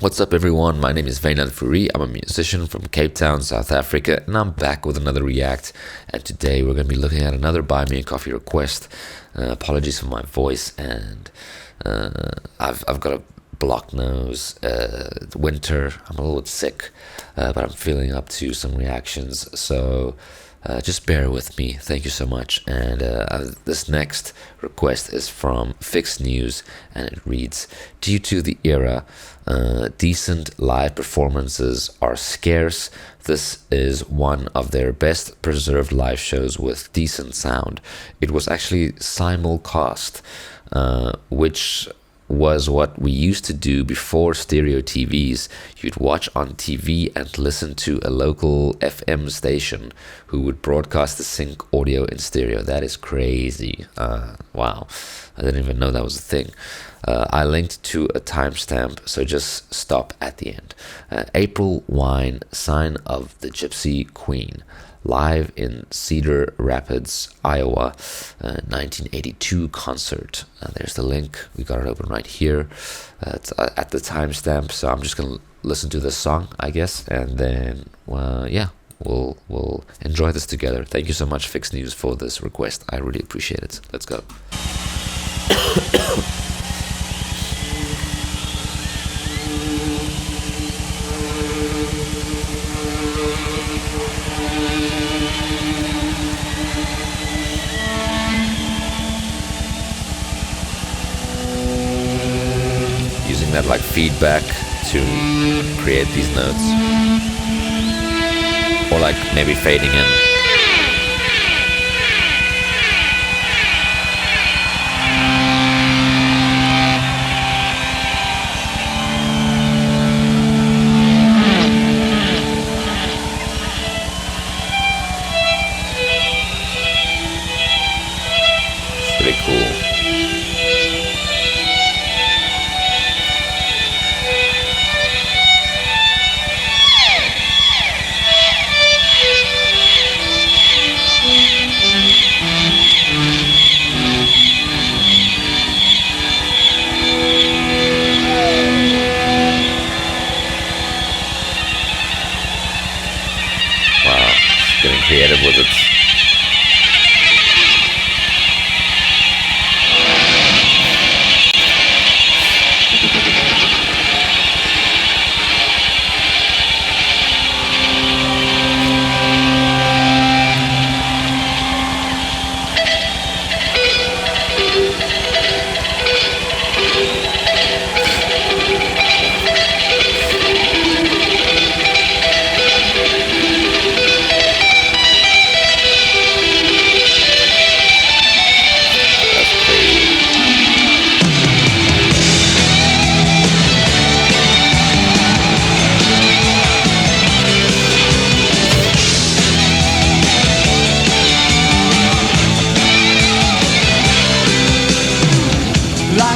What's up, everyone? My name is Wynand Fourie. I'm a musician from Cape Town, South Africa, and I'm back with another React. And today we're going to be looking at another Buy Me a Coffee request. Apologies for my voice, and I've got a blocked nose. Winter. I'm a little bit sick, but I'm feeling up to some reactions. So just bear with me. Thank you so much. And this next request is from Fixed News, and it reads, due to the era, decent live performances are scarce. This is one of their best preserved live shows with decent sound. It was actually simulcast, which was what we used to do before stereo TVs. You'd watch on TV and listen to a local FM station who would broadcast the sync audio in stereo. That is crazy. Wow, I didn't even know that was a thing. I linked to a timestamp, so just stop at the end. April Wine, Sign of the Gypsy Queen, live in Cedar Rapids, Iowa, 1982 concert. There's the link. We got it open right here. It's at the timestamp, so I'm just gonna listen to this song, I guess, and then we'll enjoy this together. Thank you so much, Fixed News, for this request. I really appreciate it. Let's go. Using that like feedback to create these notes, or like maybe fading in. It's pretty cool. Getting creative with it.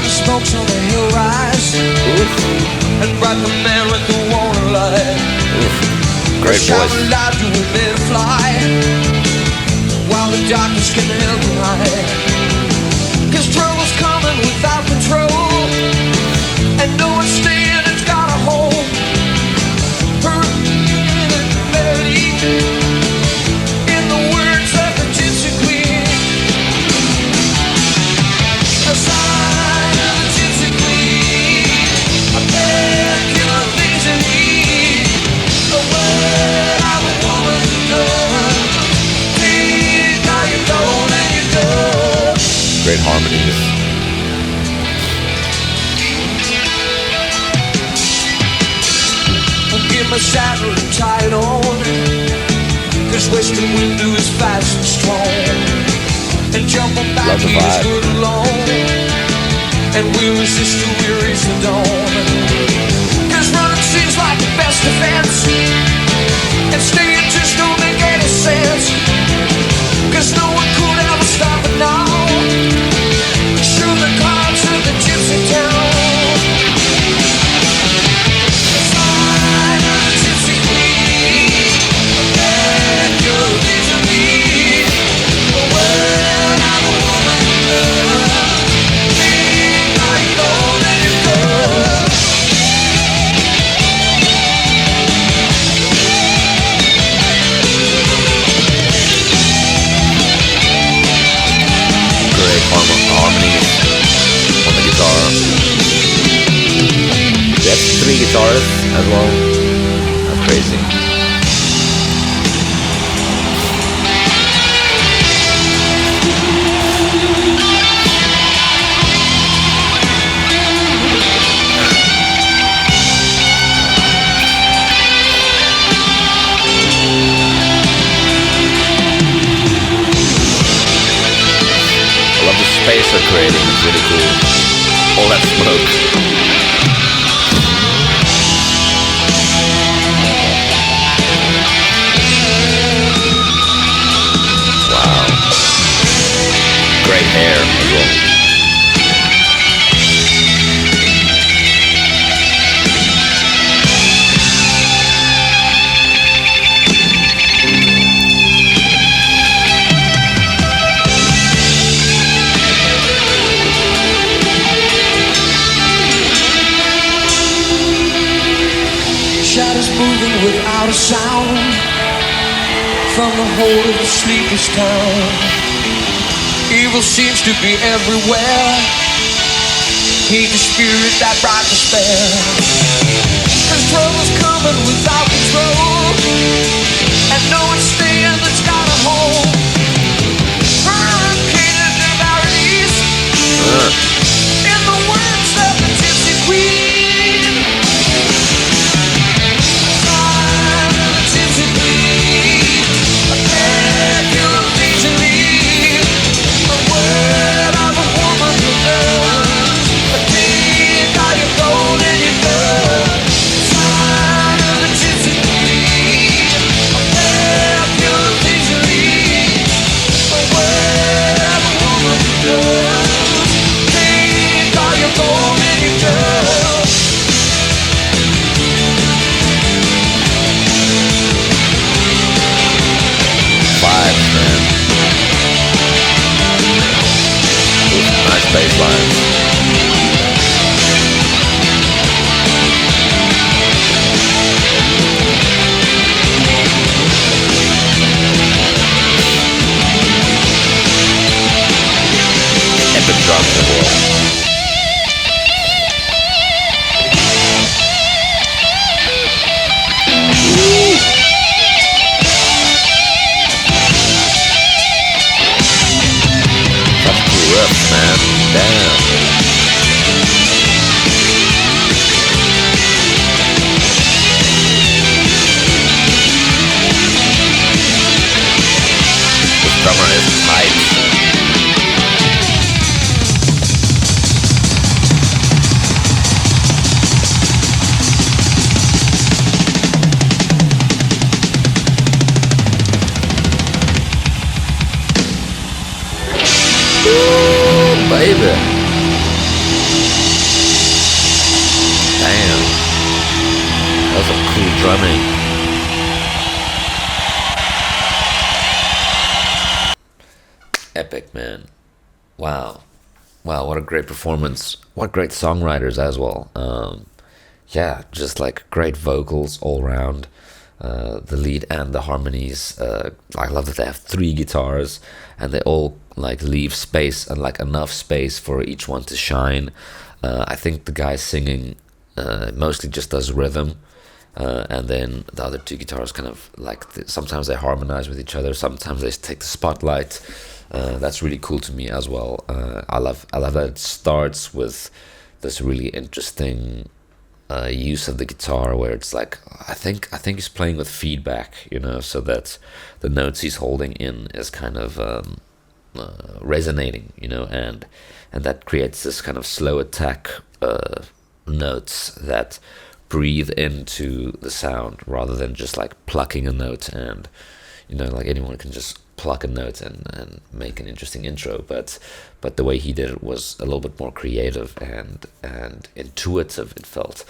Smokes on the hill rise. Oof. And bright the man with the water light. Great voice. Loud to a bit of fly, while the darkness can help him hide. 'Cause trouble's coming without control, and no one's staying, it's got a hold. Melody in the words of the Gypsy Queen. A sign of the Gypsy Queen. I bet your things in need. A word of a woman to know. Please, now you know, and you know. Great harmonies. Get my saddle and tie it on, 'cause western wind is fast and strong. And jump on back is good along, and we'll resist till we reach the dawn. 'Cause running seems like the best defense, and staying just don't make any sense. 'Cause no one could ever stop it now. Through the clouds of the gypsy town. 3 guitarists as well. That's crazy. Space they're creating is really cool. All that smoke. Wow. Great hair as well. Moving without a sound from the whole of the sleepless town. Evil seems to be everywhere. Hate the spirit that brought despair. There's troubles coming without control, and no one's staying that's got a hold. Hurricanes and valleys, in the words of the Gypsy Queen. Bass lines. Epic drums as well. Man, damn. The drummer is tight. Baby. Damn. That's some cool drumming. Epic, man. Wow. Wow, what a great performance. What great songwriters as well. Yeah, just like great vocals all around. The lead and the harmonies. I love that they have 3 guitars and they all like leave space and like enough space for each one to shine. I think the guy singing mostly just does rhythm, and then the other 2 guitars kind of like sometimes they harmonize with each other, sometimes they take the spotlight. That's really cool to me as well. I love that it starts with this really interesting use of the guitar where it's like I think he's playing with feedback, so that the notes he's holding in is kind of resonating, and that creates this kind of slow attack notes that breathe into the sound rather than just like plucking a note and like anyone can just pluck a note and make an interesting intro, but the way he did it was a little bit more creative and intuitive, it felt.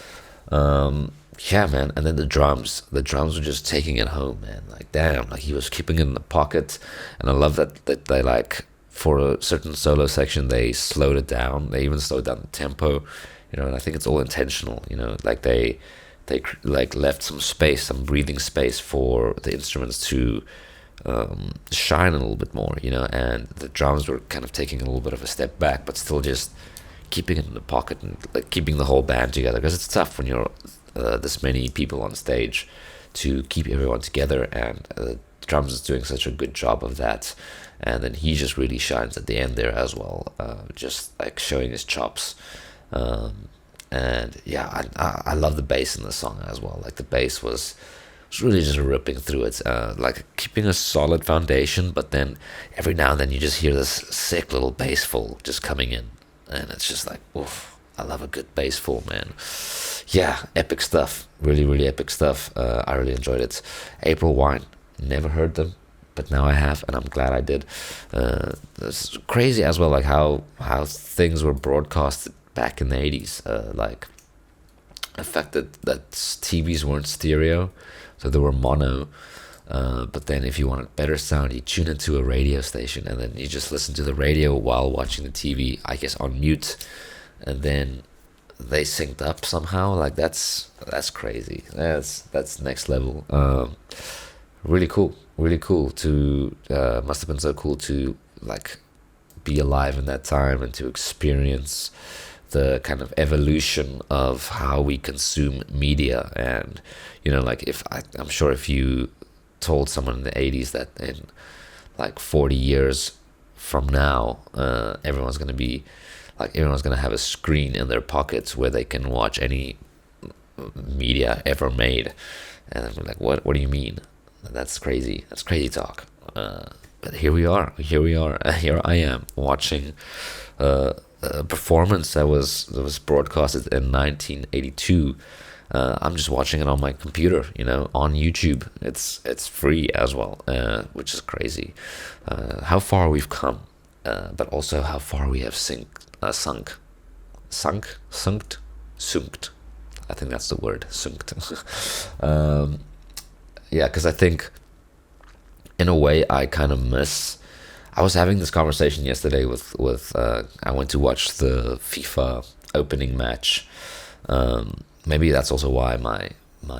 Yeah, man. And then the drums were just taking it home, man. Like, damn, like he was keeping it in the pocket. And I love that they like, for a certain solo section, they slowed it down. They even slowed down the tempo, and I think it's all intentional, like they like left some space, some breathing space for the instruments to shine a little bit more, and the drums were kind of taking a little bit of a step back, but still just keeping it in the pocket and like keeping the whole band together, because it's tough when you're this many people on stage to keep everyone together, and drums is doing such a good job of that. And then he just really shines at the end there as well, just like showing his chops. And yeah, I love the bass in the song as well. Like the bass was really just ripping through it, like keeping a solid foundation, but then every now and then you just hear this sick little bass full just coming in, and it's just like, oof, I love a good bass full, man. Yeah, epic stuff. Really, really epic stuff. I really enjoyed it. April Wine, never heard them, but now I have, and I'm glad I did. It's crazy as well, like how things were broadcasted back in the 80s. Like the fact that TVs weren't stereo, so they were mono. But then if you wanted better sound, you tune into a radio station, and then you just listen to the radio while watching the TV, I guess on mute, and then they synced up somehow. Like that's crazy. That's next level. Really cool to must have been so cool to like be alive in that time and to experience the kind of evolution of how we consume media. And like I'm sure if you told someone in the 80s that in like 40 years from now, everyone's gonna have a screen in their pockets where they can watch any media ever made, and I'm like, what do you mean? That's crazy talk. But here we are. Here I am watching a performance that was broadcasted in 1982. I'm just watching it on my computer, on YouTube. It's free as well, which is crazy. How far we've come, but also how far we have sunk. I think that's the word, sunked. Yeah, because I think, in a way, I kind of miss. I was having this conversation yesterday with I went to watch the FIFA opening match. Maybe that's also why my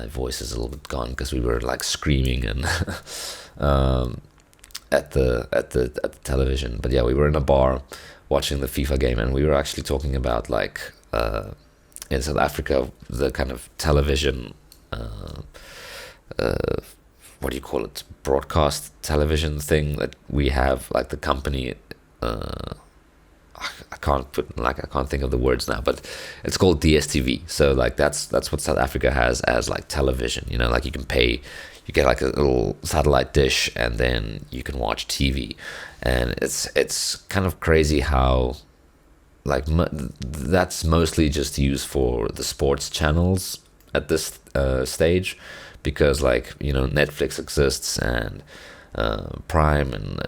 voice is a little bit gone, because we were like screaming and at the television. But yeah, we were in a bar watching the FIFA game, and we were actually talking about like in South Africa, the kind of television. What do you call it? Broadcast television thing that we have, like the company. I can't think of the words now, but it's called DSTV. So like that's what South Africa has as like television. Like you can pay, you get like a little satellite dish, and then you can watch TV, and it's kind of crazy how like that's mostly just used for the sports channels at this stage, because like Netflix exists, and Prime and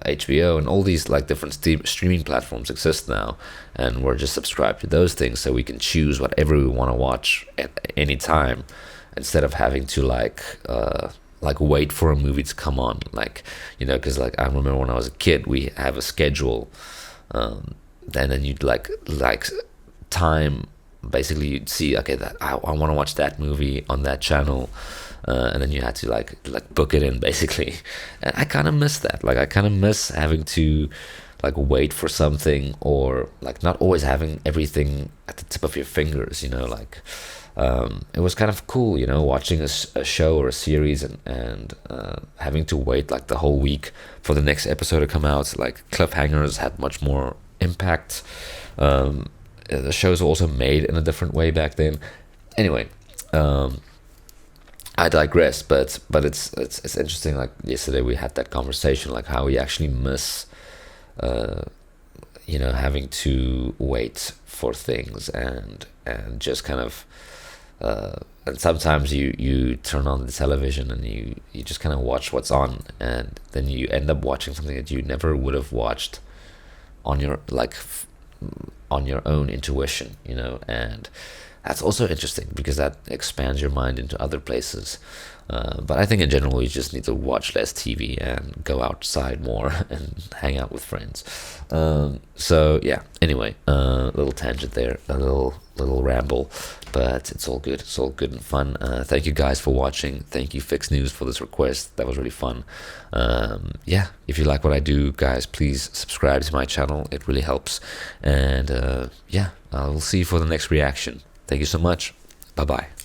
HBO and all these like different streaming platforms exist now, and we're just subscribed to those things, so we can choose whatever we want to watch at any time, instead of having to like wait for a movie to come on, because like I remember when I was a kid, we have a schedule, and then you'd like time. Basically, you'd see, okay, that I want to watch that movie on that channel, and then you had to like book it in, basically. And I kind of miss that. Like I kind of miss having to like wait for something, or like not always having everything at the tip of your fingers. It was kind of cool, watching a show or a series and having to wait like the whole week for the next episode to come out. Like cliffhangers had much more impact. The shows were also made in a different way back then. Anyway, I digress. But it's interesting. Like yesterday, we had that conversation, like how we actually miss, having to wait for things and just kind of. And sometimes you turn on the television and you just kind of watch what's on, and then you end up watching something that you never would have watched on your own intuition, and that's also interesting because that expands your mind into other places. But I think in general, you just need to watch less TV and go outside more and hang out with friends. So yeah. Anyway, little tangent there, a little ramble, but it's all good. It's all good and fun. Thank you guys for watching. Thank you Fix News for this request. That was really fun. Yeah, if you like what I do, guys, please subscribe to my channel. It really helps. And yeah, I will see you for the next reaction. Thank you so much. Bye bye.